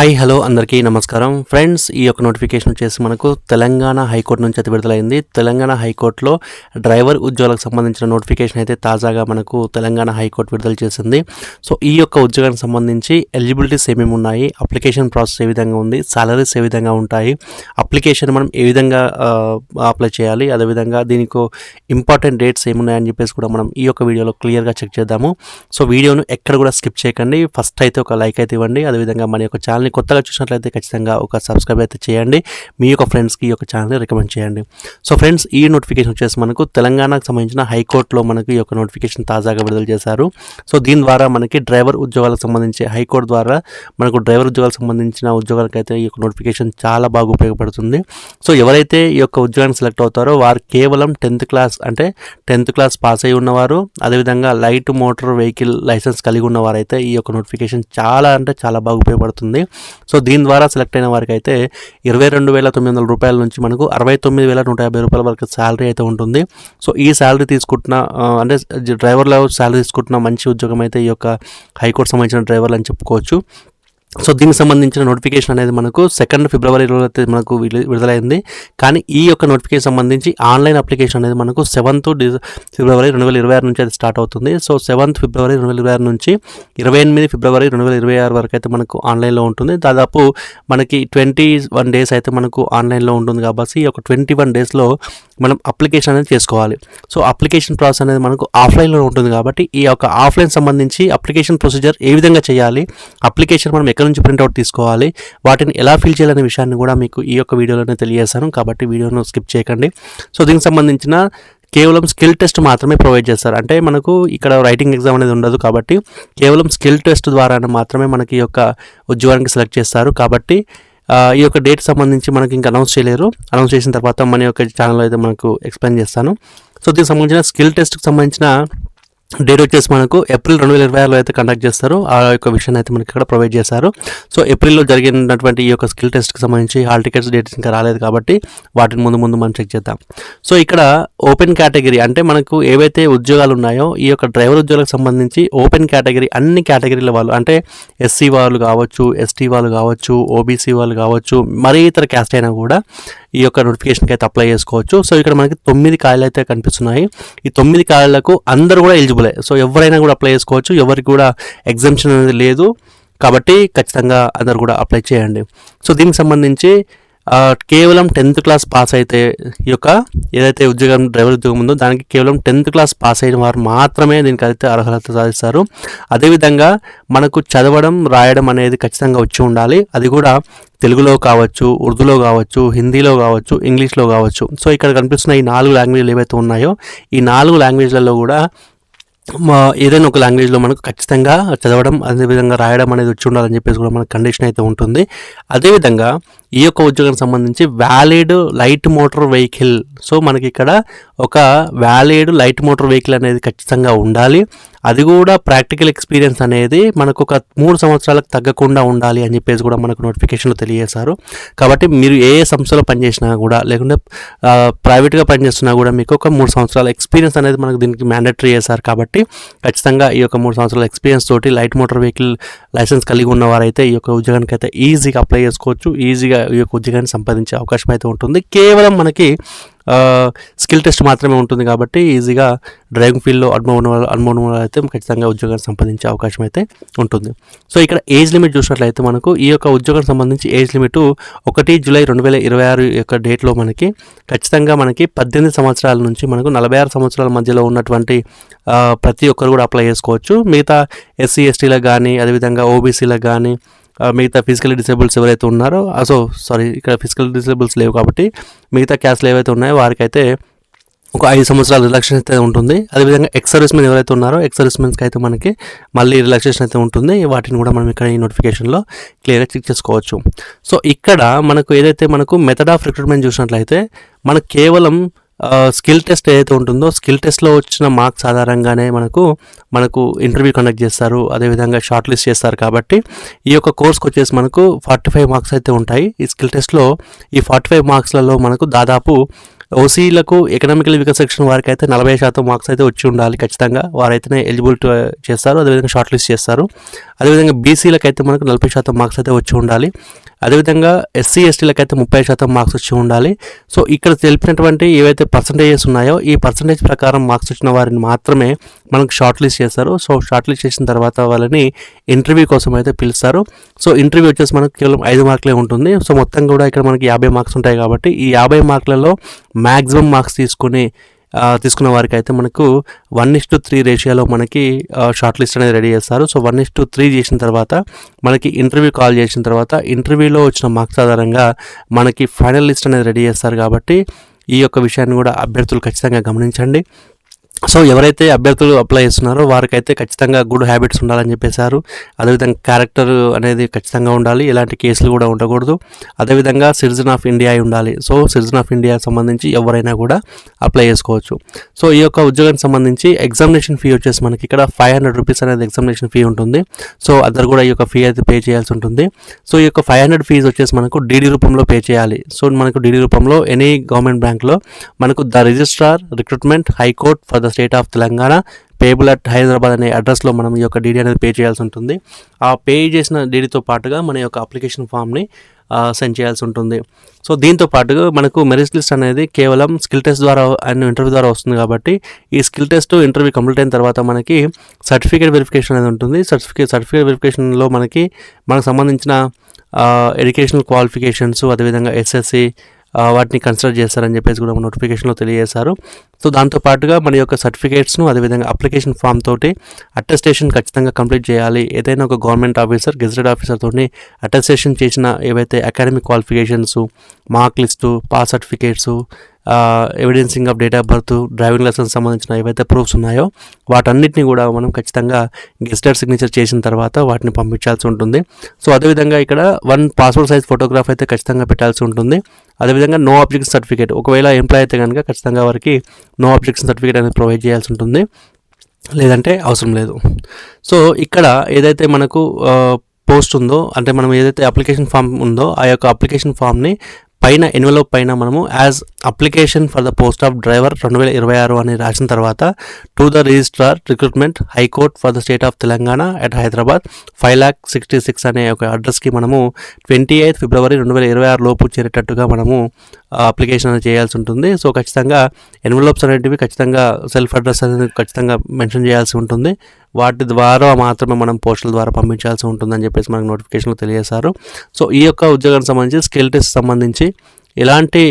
Hi hello అందరికీ నమస్కారం friends. ఈ యొక్క నోటిఫికేషన్ వచ్చేసి మనకు తెలంగాణ హైకోర్టు నుంచి అయితే విడుదలైంది. తెలంగాణ హైకోర్టులో డ్రైవర్ ఉద్యోగాలకు సంబంధించిన నోటిఫికేషన్ అయితే తాజాగా మనకు తెలంగాణ హైకోర్టు విడుదల చేసింది. సో ఈ యొక్క ఉద్యోగానికి సంబంధించి ఎలిజిబిలిటీస్ ఏమేమి ఉన్నాయి, అప్లికేషన్ ప్రాసెస్ ఏ విధంగా ఉంది, సాలరీస్ ఏ విధంగా ఉంటాయి, అప్లికేషన్ మనం ఏ విధంగా అప్లై చేయాలి, అదేవిధంగా దీనికి ఇంపార్టెంట్ డేట్స్ ఏమున్నాయని చెప్పేసి కూడా మనం ఈ యొక్క వీడియోలో క్లియర్గా చెక్ చేద్దాము. సో వీడియోను ఎక్కడ కూడా స్కిప్ చేయకండి. ఫస్ట్ అయితే ఒక లైక్ అయితే ఇవ్వండి. అదేవిధంగా మన యొక్క ఛానల్ని కొత్తగా చూసినట్లయితే ఖచ్చితంగా ఒక సబ్స్క్రైబ్ అయితే చేయండి. మీ యొక్క ఫ్రెండ్స్కి ఈ యొక్క ఛానల్ని రికమెండ్ చేయండి. సో ఫ్రెండ్స్, ఈ నోటిఫికేషన్ వచ్చేసి మనకు తెలంగాణకు సంబంధించిన హైకోర్టులో మనకు ఈ యొక్క నోటిఫికేషన్ తాజాగా విడుదల చేశారు. సో దీని ద్వారా మనకి డ్రైవర్ ఉద్యోగాలకు సంబంధించి హైకోర్టు ద్వారా మనకు డ్రైవర్ ఉద్యోగాలకు సంబంధించిన ఉద్యోగాలకైతే ఈ యొక్క నోటిఫికేషన్ చాలా బాగా ఉపయోగపడుతుంది. సో ఎవరైతే ఈ యొక్క ఉద్యోగాన్ని సెలెక్ట్ అవుతారో వారు కేవలం 10th క్లాస్ అంటే 10th క్లాస్ పాస్ అయి ఉన్నవారు, అదేవిధంగా లైట్ మోటార్ వెహికల్ లైసెన్స్ కలిగి ఉన్నవారైతే ఈ యొక్క నోటిఫికేషన్ చాలా అంటే చాలా బాగా ఉపయోగపడుతుంది. సో దీని ద్వారా సెలెక్ట్ అయిన వారికి అయితే 22,900 రూపాయల నుంచి మనకు 69,150 రూపాయల వరకు శాలరీ అయితే ఉంటుంది. సో ఈ శాలరీ తీసుకుంటున్న అంటే డ్రైవర్ల శాలరీ తీసుకుంటున్న మంచి ఉద్యోగం అయితే ఈ యొక్క హైకోర్టు సంబంధించిన డ్రైవర్లు అని చెప్పుకోవచ్చు. సో దీనికి సంబంధించిన నోటిఫికేషన్ అనేది మనకు 2 ఫిబ్రవరిలో అయితే మనకు విడుదలైంది. కానీ ఈ యొక్క నోటిఫికేషన్ సంబంధించి ఆన్లైన్ అప్లికేషన్ అనేది మనకు 7th ఫిబ్రవరి 2026 నుంచి అయితే స్టార్ట్ అవుతుంది. సో 7th ఫిబ్రవరి 2026 నుంచి 28 ఫిబ్రవరి 2026 వరకు అయితే మనకు ఆన్లైన్లో ఉంటుంది. దాదాపు మనకి 21 డేస్ అయితే మనకు ఆన్లైన్లో ఉంటుంది. కాబట్టి ఈ యొక్క 21 డేస్లో మనం అప్లికేషన్ అనేది చేసుకోవాలి. సో అప్లికేషన్ ప్రాసెస్ అనేది మనకు ఆఫ్లైన్లో ఉంటుంది. కాబట్టి ఈ యొక్క ఆఫ్లైన్ సంబంధించి అప్లికేషన్ ప్రొసీజర్ ఏ విధంగా చేయాలి, అప్లికేషన్ మనం ఎక్కడి నుంచి ప్రింట్అవుట్ తీసుకోవాలి, వాటిని ఎలా ఫిల్ చేయాలనే విషయాన్ని కూడా మీకు ఈ యొక్క వీడియోలోనే తెలియజేస్తాను. కాబట్టి వీడియోను స్కిప్ చేయకండి. సో దీనికి సంబంధించిన కేవలం స్కిల్ టెస్ట్ మాత్రమే ప్రొవైడ్ చేస్తారు. అంటే మనకు ఇక్కడ రైటింగ్ ఎగ్జామ్ అనేది ఉండదు. కాబట్టి కేవలం స్కిల్ టెస్ట్ ద్వారా మాత్రమే మనకి ఈ యొక్క ఉద్యోగానికి సెలెక్ట్ చేస్తారు. కాబట్టి ఈ యొక్క డేట్ సంబంధించి మనకి ఇంకా అనౌన్స్ చేయలేరు. అనౌన్స్ చేసిన తర్వాత మన యొక్క ఛానల్లో అయితే మనకు ఎక్స్ప్లెయిన్ చేస్తాను. సో దీనికి సంబంధించిన స్కిల్ టెస్ట్కి సంబంధించిన డేట్ వచ్చేసి మనకు ఏప్రిల్ 2026లో అయితే కండక్ట్ చేస్తారు. ఆ యొక్క విషయాన్ని అయితే మనకి ఇక్కడ ప్రొవైడ్ చేశారు. సో ఏప్రిల్లో జరిగినటువంటి ఈ యొక్క స్కిల్ టెస్ట్కి సంబంధించి హాల్ టికెట్స్ డేట్స్ ఇంకా రాలేదు. కాబట్టి వాటిని ముందు మనం చెక్ చేద్దాం. సో ఇక్కడ ఓపెన్ కేటగిరీ అంటే మనకు ఏవైతే ఉద్యోగాలు ఉన్నాయో ఈ యొక్క డ్రైవర్ ఉద్యోగాలకు సంబంధించి ఓపెన్ కేటగిరీ అన్ని కేటగిరీల వాళ్ళు అంటే ఎస్సీ వాళ్ళు కావచ్చు, ఎస్టీ వాళ్ళు కావచ్చు, ఓబీసీ వాళ్ళు కావచ్చు, మరీ ఇతర క్యాస్ట్ అయినా కూడా ఈ యొక్క నోటిఫికేషన్కి అయితే అప్లై చేసుకోవచ్చు. సో ఇక్కడ మనకి 9 ఖాళీలు అయితే కనిపిస్తున్నాయి. ఈ 9 ఖాళీలకు అందరూ కూడా ఎలిజిబులే. సో ఎవరైనా కూడా అప్లై చేసుకోవచ్చు. ఎవరికి కూడా ఎగ్జామ్షన్ అనేది లేదు. కాబట్టి ఖచ్చితంగా అందరు కూడా అప్లై చేయండి. సో దీనికి సంబంధించి కేవలం 10th క్లాస్ పాస్ అయితే ఈ యొక్క ఏదైతే ఉద్యోగం డ్రైవర్ ఉద్యోగం ఉందో దానికి కేవలం 10th క్లాస్ పాస్ అయిన వారు మాత్రమే దీనికి అయితే అర్హత సాధిస్తారు. అదేవిధంగా మనకు చదవడం రాయడం అనేది ఖచ్చితంగా వచ్చి ఉండాలి. అది కూడా తెలుగులో కావచ్చు, ఉర్దూలో కావచ్చు, హిందీలో కావచ్చు, ఇంగ్లీష్లో కావచ్చు. సో ఇక్కడ కనిపిస్తున్న ఈ 4 లాంగ్వేజ్లు ఏవైతే ఉన్నాయో ఈ 4 లాంగ్వేజ్లలో కూడా ఏదైనా ఒక లాంగ్వేజ్లో మనకు ఖచ్చితంగా చదవడం అదేవిధంగా రాయడం అనేది వచ్చి ఉండాలని చెప్పేసి కూడా మనకు కండిషన్ అయితే ఉంటుంది. అదేవిధంగా ఈ యొక్క ఉద్యోగానికి సంబంధించి valid light motor vehicle. So మనకి ఇక్కడ ఒక వ్యాలిడ్ లైట్ మోటార్ వెహికల్ అనేది ఖచ్చితంగా ఉండాలి. అది కూడా ప్రాక్టికల్ ఎక్స్పీరియన్స్ అనేది మనకు ఒక 3 సంవత్సరాలకు తగ్గకుండా ఉండాలి అని చెప్పేసి కూడా మనకు నోటిఫికేషన్లో తెలియజేశారు. కాబట్టి మీరు ఏ సంస్థలో పనిచేసినా కూడా లేకుంటే ప్రైవేట్గా పనిచేస్తున్నా కూడా మీకు ఒక 3 సంవత్సరాల ఎక్స్పీరియన్స్ అనేది మనకు దీనికి మ్యాండేటరీ చేశారు. కాబట్టి ఖచ్చితంగా ఈ యొక్క 3 సంవత్సరాల ఎక్స్పీరియన్స్ తోటి లైట్ మోటార్ వెహికల్ లైసెన్స్ కలిగి ఉన్నవారైతే ఈ యొక్క ఉద్యోగానికి అయితే ఈజీగా అప్లై చేసుకోవచ్చు. ఈజీగా ఈ యొక్క ఉద్యోగాన్ని సంపాదించే అవకాశం అయితే ఉంటుంది. కేవలం మనకి స్కిల్ టెస్ట్ మాత్రమే ఉంటుంది. కాబట్టి ఈజీగా డ్రైవింగ్ ఫీల్డ్లో అనుభవం అయితే ఖచ్చితంగా ఉద్యోగాన్ని సంపాదించే అవకాశం అయితే ఉంటుంది. సో ఇక్కడ ఏజ్ లిమిట్ చూసినట్లయితే మనకు ఈ యొక్క ఉద్యోగానికి సంబంధించి ఏజ్ లిమిట్ 1 జూలై 2026 యొక్క డేట్లో మనకి ఖచ్చితంగా మనకి 18 సంవత్సరాల నుంచి మనకు 46 సంవత్సరాల మధ్యలో ఉన్నటువంటి ప్రతి ఒక్కరు కూడా అప్లై చేసుకోవచ్చు. మిగతా ఎస్సీ ఎస్టీలకు కానీ అదేవిధంగా ఓబీసీలకు కానీ మిగతా ఫిజికల్ డిసేబుల్స్ ఎవరైతే ఉన్నారో ఇక్కడ ఫిజికల్ డిసేబుల్స్ లేవు. కాబట్టి మిగతా క్యాస్ట్లు ఏవైతే ఉన్నాయో వారికైతే ఒక 5 సంవత్సరాల రిలాక్సేషన్ అయితే ఉంటుంది. అదేవిధంగా ఎక్స్ సర్వీస్ మెన్ ఎవరైతే ఉన్నారో ఎక్స్ సర్వీస్ మెన్స్కి అయితే మనకి మళ్ళీ రిలాక్సేషన్ అయితే ఉంటుంది. వాటిని కూడా మనం ఇక్కడ ఈ నోటిఫికేషన్లో క్లియర్గా చెక్ చేసుకోవచ్చు. సో ఇక్కడ మనకు ఏదైతే మనకు మెథడ్ ఆఫ్ రిక్రూట్మెంట్ చూసినట్లయితే మనకు కేవలం స్కిల్ టెస్ట్ ఏదైతే ఉంటుందో స్కిల్ టెస్ట్లో వచ్చిన మార్క్స్ ఆధారంగానే మనకు ఇంటర్వ్యూ కండక్ట్ చేస్తారు. అదేవిధంగా షార్ట్ లిస్ట్ చేస్తారు. కాబట్టి ఈ యొక్క కోర్స్కి వచ్చేసి మనకు 45 మార్క్స్ అయితే ఉంటాయి. ఈ స్కిల్ టెస్ట్లో ఈ 45 మార్క్స్లలో మనకు దాదాపు ఓసీలకు ఎకనామికల్ వీకర్ సెక్షన్ వారికి అయితే 40% మార్క్స్ అయితే వచ్చి ఉండాలి ఖచ్చితంగా, వారైతేనే ఎలిజిబిలిటీ చేస్తారు, అదేవిధంగా షార్ట్ లిస్ట్ చేస్తారు. అదేవిధంగా బీసీలకు అయితే మనకు 40% మార్క్స్ అయితే వచ్చి ఉండాలి. అదేవిధంగా ఎస్సీ ఎస్టీలకు అయితే 30% మార్క్స్ వచ్చి ఉండాలి. సో ఇక్కడ తెలిపినటువంటి ఏవైతే పర్సంటేజెస్ ఉన్నాయో ఈ పర్సంటేజ్ ప్రకారం మార్క్స్ వచ్చిన వారిని మాత్రమే మనకు షార్ట్ లిస్ట్ చేస్తారు. సో షార్ట్ లిస్ట్ చేసిన తర్వాత వాళ్ళని ఇంటర్వ్యూ కోసం అయితే పిలుస్తారు. సో ఇంటర్వ్యూ వచ్చేసి మనకు కేవలం 5 మార్కులే ఉంటుంది. సో మొత్తం కూడా ఇక్కడ మనకి 50 మార్క్స్ ఉంటాయి కాబట్టి ఈ 50 మార్కులలో మ్యాక్సిమం మార్క్స్ తీసుకున్న వారికి అయితే మనకు 1:3 రేషియోలో మనకి షార్ట్ లిస్ట్ అనేది రెడీ చేస్తారు. సో 1:3 చేసిన తర్వాత మనకి ఇంటర్వ్యూ కాల్ చేసిన తర్వాత ఇంటర్వ్యూలో వచ్చిన మార్క్స్ ఆధారంగా మనకి ఫైనల్ లిస్ట్ అనేది రెడీ చేస్తారు. కాబట్టి ఈ యొక్క విషయాన్ని కూడా అభ్యర్థులు ఖచ్చితంగా గమనించండి. సో ఎవరైతే అభ్యర్థులు అప్లై చేస్తున్నారో వారికైతే ఖచ్చితంగా గుడ్ హ్యాబిట్స్ ఉండాలని చెప్పేశారు. అదేవిధంగా క్యారెక్టర్ అనేది ఖచ్చితంగా ఉండాలి, ఎలాంటి కేసులు కూడా ఉండకూడదు. అదేవిధంగా సిటిజన్ ఆఫ్ ఇండియా అయి ఉండాలి. సో సిటిజన్ ఆఫ్ ఇండియా సంబంధించి ఎవరైనా కూడా అప్లై చేసుకోవచ్చు. సో ఈ యొక్క ఉద్యోగానికి సంబంధించి ఎగ్జామినేషన్ ఫీ వచ్చేసి మనకి ఇక్కడ 500 రూపీస్ అనేది ఎగ్జామినేషన్ ఫీ ఉంటుంది. సో అందరు కూడా ఈ యొక్క ఫీ అయితే పే చేయాల్సి ఉంటుంది. సో ఈ యొక్క 500 ఫీజు వచ్చేసి మనకు డీడీ రూపంలో పే చేయాలి. సో మనకు డీడీ రూపంలో ఎనీ గవర్నమెంట్ బ్యాంక్లో మనకు the registrar recruitment high court for the state of Telangana payable at Hyderabad అనే అడ్రస్లో మనం ఈ యొక్క డీడీ అనేది పే చేయాల్సి ఉంటుంది. ఆ పే చేసిన డీడీతో పాటుగా మన యొక్క అప్లికేషన్ ఫామ్ని సెండ్ చేయాల్సి ఉంటుంది. సో దీంతో పాటుగా మనకు మెరిట్ లిస్ట్ అనేది కేవలం స్కిల్ టెస్ట్ ద్వారా అండ్ ఇంటర్వ్యూ ద్వారా వస్తుంది. కాబట్టి ఈ స్కిల్ టెస్ట్ ఇంటర్వ్యూ కంప్లీట్ అయిన తర్వాత మనకి సర్టిఫికేట్ వెరిఫికేషన్ అనేది ఉంటుంది. సర్టిఫికేట్ వెరిఫికేషన్లో మనకు సంబంధించిన ఎడ్యుకేషనల్ క్వాలిఫికేషన్స్ అదేవిధంగా ఎస్ఎస్సి వాటిని కన్సిడర్ చేస్తారని చెప్పేసి కూడా మన నోటిఫికేషన్లో తెలియజేశారు. సో దాంతోపాటుగా మన యొక్క సర్టిఫికేట్స్ను అదేవిధంగా అప్లికేషన్ ఫామ్ తోటి అటెస్టేషన్ ఖచ్చితంగా కంప్లీట్ చేయాలి. ఏదైనా ఒక గవర్నమెంట్ ఆఫీసర్ గెజిటెడ్ ఆఫీసర్ తోటి అటెస్టేషన్ చేసిన ఏవైతే academic qualifications, mark list, pass certificates, evidencing of date of birth, driving licence సంబంధించిన ఏవైతే ప్రూఫ్స్ ఉన్నాయో వాటన్నిటిని కూడా మనం ఖచ్చితంగా గెజిటెడ్ సిగ్నేచర్ చేసిన తర్వాత వాటిని పంపించాల్సి ఉంటుంది. సో అదేవిధంగా ఇక్కడ 1 పాస్పోర్ట్ సైజ్ ఫోటోగ్రాఫ్ అయితే ఖచ్చితంగా పెట్టాల్సి ఉంటుంది. అదేవిధంగా నో ఆబ్జెక్షన్ సర్టిఫికేట్, ఒకవేళ ఎంప్లాయ్ అయితే కనుక ఖచ్చితంగా వారికి నో ఆబ్జెక్షన్ సర్టిఫికేట్ అనేది ప్రొవైడ్ చేయాల్సి ఉంటుంది, లేదంటే అవసరం లేదు. సో ఇక్కడ ఏదైతే మనకు పోస్ట్ ఉందో అంటే మనం ఏదైతే అప్లికేషన్ ఫామ్ ఉందో ఆ యొక్క అప్లికేషన్ ఫామ్ని పైన ఎన్వెలోప్ పైన మనము as application for the post of driver 2026 అని రాసిన తర్వాత to the registrar recruitment high court for the state of Telangana at Hyderabad 5,66,000 అనే ఒక అడ్రస్కి మనము 28 ఫిబ్రవరి 2026 లోపు చేరేటట్టుగా మనము అప్లికేషన్ అనేది చేయాల్సి ఉంటుంది. సో ఖచ్చితంగా ఎన్వెలోప్స్ అనేటివి ఖచ్చితంగా సెల్ఫ్ అడ్రస్ అనేది ఖచ్చితంగా మెన్షన్ చేయాల్సి ఉంటుంది. వాటి ద్వారా మాత్రమే మనం పోస్టల్ ద్వారా పంపించాల్సి ఉంటుందని చెప్పేసి మనకు నోటిఫికేషన్లో తెలియజేశారు. సో ఈ యొక్క ఉద్యోగానికి సంబంధించి స్కిల్ టెస్ట్ సంబంధించి ఎలాంటి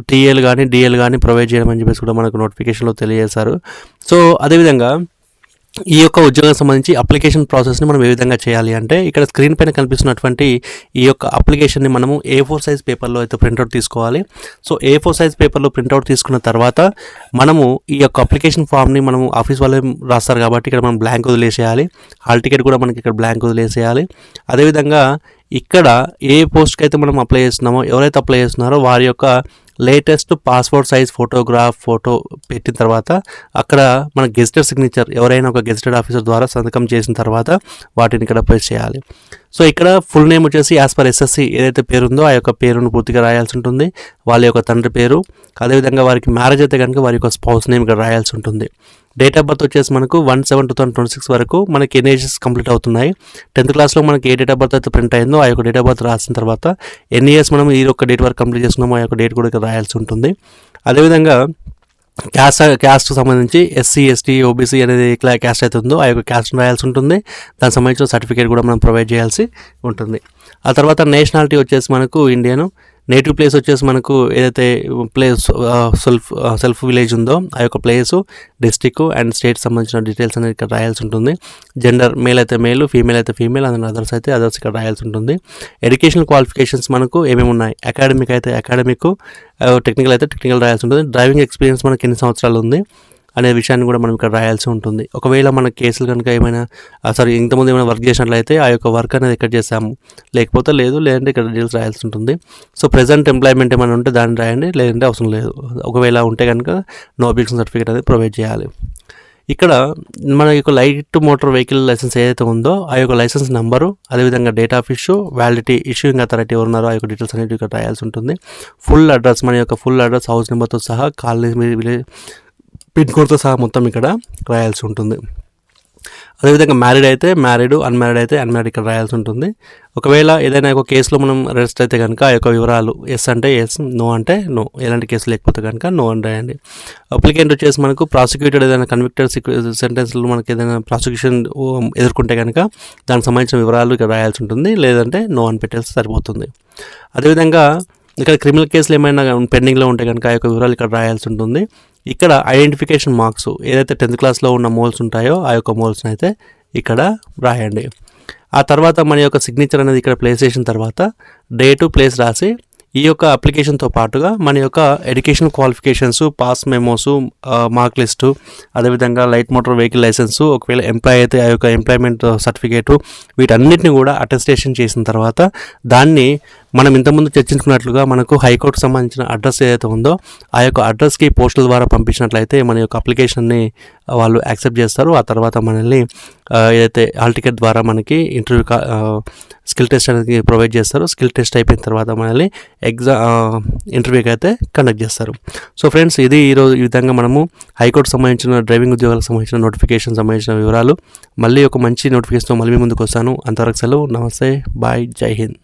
టీఏలు కానీ డిఏలు కానీ ప్రొవైడ్ చేయడం అని చెప్పేసి కూడా మనకు నోటిఫికేషన్లో తెలియజేశారు. సో అదేవిధంగా ఈ యొక్క ఉద్యోగానికి సంబంధించి అప్లికేషన్ ప్రాసెస్ని మనం ఏ విధంగా చేయాలి అంటే ఇక్కడ స్క్రీన్ పైన కనిపిస్తున్నటువంటి ఈ యొక్క అప్లికేషన్ని మనము A4 సైజ్ పేపర్లో అయితే ప్రింట్అవుట్ తీసుకోవాలి. సో A4 సైజ్ పేపర్లో ప్రింట్అవుట్ తీసుకున్న తర్వాత మనము ఈ యొక్క అప్లికేషన్ ఫామ్ని మనము ఆఫీస్ వాళ్ళే రాస్తారు కాబట్టి ఇక్కడ మనం బ్లాంక్ వదిలేసేయాలి. హాల్ టికెట్ కూడా మనకి ఇక్కడ బ్లాంక్ వదిలేసేయాలి. అదేవిధంగా ఇక్కడ ఏ పోస్ట్కి అయితే మనం అప్లై చేస్తున్నామో ఎవరైతే అప్లై చేస్తున్నారో వారి యొక్క లేటెస్ట్ పాస్పోర్ట్ సైజ్ ఫోటో పెట్టిన తర్వాత అక్కడ మన గెజిటెడ్ సిగ్నేచర్ ఎవరైనా ఒక గెజిటెడ్ ఆఫీసర్ ద్వారా సంతకం చేసిన తర్వాత వాటిని ఇక్కడ ప్లేస్ చేయాలి. సో ఇక్కడ ఫుల్ నేమ్ వచ్చేసి యాజ్ పర్ ఎస్ఎస్సి ఏదైతే పేరు ఉందో ఆ యొక్క పేరును పూర్తిగా రాయాల్సి ఉంటుంది. వాళ్ళ యొక్క తండ్రి పేరు, అదేవిధంగా వారికి మ్యారేజ్ అయితే కనుక వారి యొక్క స్పౌస్ నేమ్ ఇక్కడ రాయాల్సి ఉంటుంది. డేట్ ఆఫ్ బర్త్ వచ్చేసి మనకు 1/7/2026 వరకు మనకి ఎన్ని ఏజెస్ కంప్లీట్ అవుతున్నాయి. 10th క్లాస్లో మనకి ఏ డేట్ ఆఫ్ బర్త్ అయితే ప్రింట్ అయిందో ఆ యొక్క డేట్ ఆఫ్ బర్త్ రాసిన తర్వాత ఎన్ని ఇయర్స్ మనం ఈ యొక్క డేట్ వరకు కంప్లీట్ చేస్తున్నామో ఆ యొక్క డేట్ కూడా ఇక్కడ రాయాల్సి ఉంటుంది. అదేవిధంగా క్యాస్ట్ సంబంధించి ఎస్సీ ఎస్టీ ఓబీసీ అనేది క్యాస్ట్ అయితే ఉందో ఆ యొక్క క్యాస్ట్ని రాయాల్సి ఉంటుంది. దానికి సంబంధించిన సర్టిఫికేట్ కూడా మనం ప్రొవైడ్ చేయాల్సి ఉంటుంది. ఆ తర్వాత నేషనాలిటీ వచ్చేసి మనకు ఇండియను, నేటివ్ ప్లేస్ వచ్చేసి మనకు ఏదైతే ప్లేస్ సెల్ఫ్ విలేజ్ ఉందో ఆ యొక్క ప్లేసు, డిస్టిక్ అండ్ స్టేట్ సంబంధించిన డీటెయిల్స్ అనేది ఇక్కడ రాయాల్సి ఉంటుంది. జెండర్ మేల్ అయితే మేల్, ఫీమేల్ అయితే ఫీమేల్, అండ్ అదర్స్ అయితే అదర్స్ ఇక్కడ రాయాల్సి ఉంటుంది. ఎడ్యుకేషనల్ క్వాలిఫికేషన్స్ మనకు ఏమేమి ఉన్నాయి, అకాడమిక్ అయితే అకాడమిక్, టెక్నికల్ అయితే టెక్నికల్ రాయాల్సి ఉంటుంది. డ్రైవింగ్ ఎక్స్పీరియన్స్ మనకి ఎన్ని సంవత్సరాలు ఉంది అనే విషయాన్ని కూడా మనం ఇక్కడ రాయాల్సి ఉంటుంది. ఒకవేళ మన కేసులు కనుక ఏమైనా ఇంతకుముందు ఏమైనా వర్క్ చేసినట్లయితే ఆ యొక్క వర్క్ అనేది ఇక్కడ చేసాము, లేదంటే ఇక్కడ డీటెయిల్స్ రాయాల్సి ఉంటుంది. సో ప్రెజెంట్ ఎంప్లాయ్మెంట్ ఏమైనా ఉంటే దాన్ని రాయండి, లేదంటే అవసరం లేదు. ఒకవేళ ఉంటే కనుక నో అబ్జెక్షన్ సర్టిఫికేట్ అనేది ప్రొవైడ్ చేయాలి. ఇక్కడ మన యొక్క లైట్ మోటార్ వెహికల్ లైసెన్స్ ఏదైతే ఉందో ఆ యొక్క లైసెన్స్ నెంబరు, అదేవిధంగా date of issue, validity, issuing authority ఎవరు ఉన్నారో ఆ యొక్క డీటెయిల్స్ అనేవి ఇక్కడ రాయాల్సి ఉంటుంది. ఫుల్ అడ్రస్, మన యొక్క ఫుల్ అడ్రస్, హౌస్ నెంబర్తో సహా, కాలనీ విలేజ్ పిన్ కోడ్తో సహా మొత్తం ఇక్కడ రాయాల్సి ఉంటుంది. అదేవిధంగా మ్యారీడ్ అయితే మ్యారీడ్, అన్మ్యారీడ్ అయితే అన్మ్యారీడ్ ఇక్కడ రాయాల్సి ఉంటుంది. ఒకవేళ ఏదైనా ఒక కేసులో మనం అరెస్ట్ అయితే కనుక ఆ యొక్క వివరాలు ఎస్ అంటే ఎస్, నో అంటే నో, ఎలాంటి కేసు లేకపోతే కనుక నో అని రాయండి. అప్లికెంట్ వచ్చేసి మనకు ప్రాసిక్యూటెడ్ ఏదైనా కన్విక్టెడ్ సెంటెన్స్లో మనకి ఏదైనా ప్రాసిక్యూషన్ ఎదుర్కొంటే కనుక దానికి సంబంధించిన వివరాలు ఇక్కడ రాయాల్సి ఉంటుంది, లేదంటే నో అని పెట్టేసి సరిపోతుంది. అదేవిధంగా ఇక్కడ క్రిమినల్ కేసులు ఏమైనా పెండింగ్లో ఉంటే కనుక ఆ యొక్క వివరాలు ఇక్కడ రాయాల్సి ఉంటుంది. ఇక్కడ ఐడెంటిఫికేషన్ మార్క్స్ ఏదైతే 10th క్లాస్లో ఉన్న మోల్స్ ఉంటాయో ఆ యొక్క మోల్స్ని అయితే ఇక్కడ రాయండి. ఆ తర్వాత మన యొక్క సిగ్నేచర్ అనేది ఇక్కడ ప్లేస్ చేసిన తర్వాత డేటు, ప్లేస్ రాసి ఈ యొక్క అప్లికేషన్తో పాటుగా మన యొక్క education qualifications, pass memos, mark list, అదేవిధంగా లైట్ మోటార్ వెహికల్ లైసెన్సు, ఒకవేళ ఎంప్లాయ్ అయితే ఆ యొక్క ఎంప్లాయ్మెంట్ సర్టిఫికేటు, వీటన్నిటిని కూడా అటెస్టేషన్ చేసిన తర్వాత దాన్ని మనం ఇంతకుముందు చర్చించుకున్నట్లుగా మనకు హైకోర్టుకు సంబంధించిన అడ్రస్ ఏదైతే ఉందో ఆ యొక్క అడ్రస్కి పోస్టల్ ద్వారా పంపించినట్లయితే మన యొక్క అప్లికేషన్ని వాళ్ళు యాక్సెప్ట్ చేస్తారు. ఆ తర్వాత మనల్ని ఏదైతే హాల్ టికెట్ ద్వారా మనకి ఇంటర్వ్యూ స్కిల్ టెస్ట్ అనేది ప్రొవైడ్ చేస్తారు. స్కిల్ టెస్ట్ అయిపోయిన తర్వాత మనల్ని ఇంటర్వ్యూకి అయితే కండక్ట్ చేస్తారు. సో ఫ్రెండ్స్, ఇది ఈరోజు ఈ విధంగా మనము హైకోర్టు సంబంధించిన డ్రైవింగ్ ఉద్యోగాలకు సంబంధించిన నోటిఫికేషన్ సంబంధించిన వివరాలు. మళ్ళీ ఒక మంచి నోటిఫికేషన్తో మళ్ళీ ముందుకు వస్తాను. అంతవరకు సెలవు. నమస్తే, బాయ్, జై హింద్.